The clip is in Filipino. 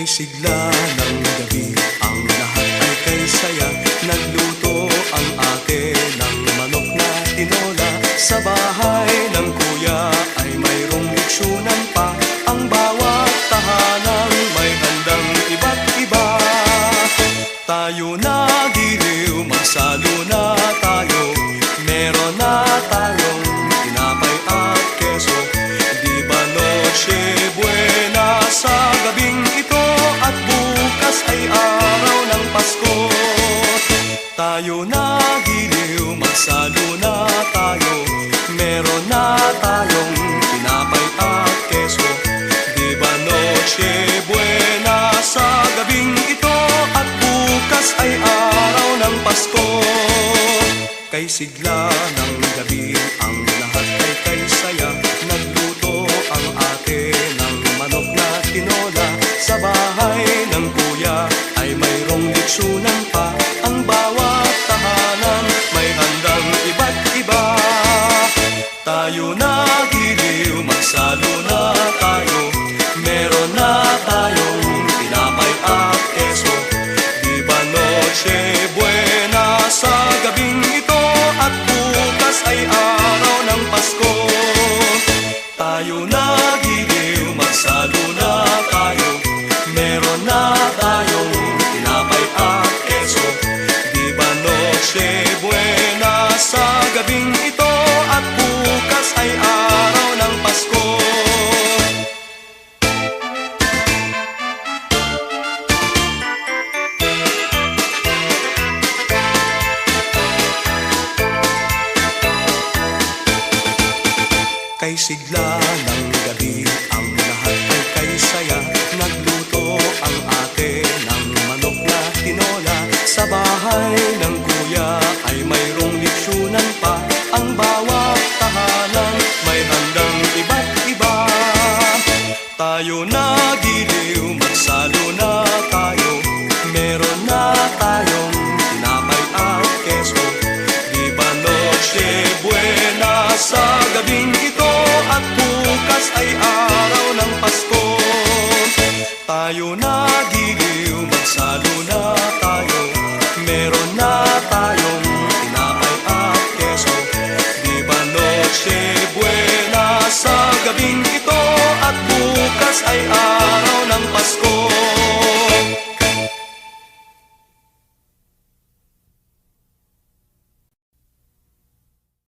Kay sigla ng gabi, ang lahat ay kay saya. Nagluto ang ate ng manok na tinola. Sa bahay ng kuya ay mayroong leksyonan pa. Ang bawat tahanan may handang iba't iba. Tayo na giliw, magsalo na tayo. Meron na tayong tinapay at keso. Di ba noche buena sa gabing ito? At bukas ay araw ng Pasko. Tayo na giliw, magsalo na tayo. Meron na tayong tinapay at keso. Di ba noche buena sa gabing ito? At bukas ay araw ng Pasko. Kay sigla ng gabi, ang lahat ay kay saya. Nagluto ang ate ng manok na tinola. Sa bahay ng kuya ay mayroong leksyonan pa. Ang bawat tahanan may handang iba't iba. Tayo na giliw, magsalo na tayo. Meron na tayong tinapay at keso. Di ba noche buena sa gabing ito? At bukas ay araw ng Pasko. Tayo na giliw, magsalo na tayo. Meron na tayong tinapay at keso. Di ba noche buena sa gabing ito? At bukas ay araw ng Pasko. Kay sigla ng gabi, ang lahat ay kay saya. Nagluto ang ate ng manok na tinola. Sa bahay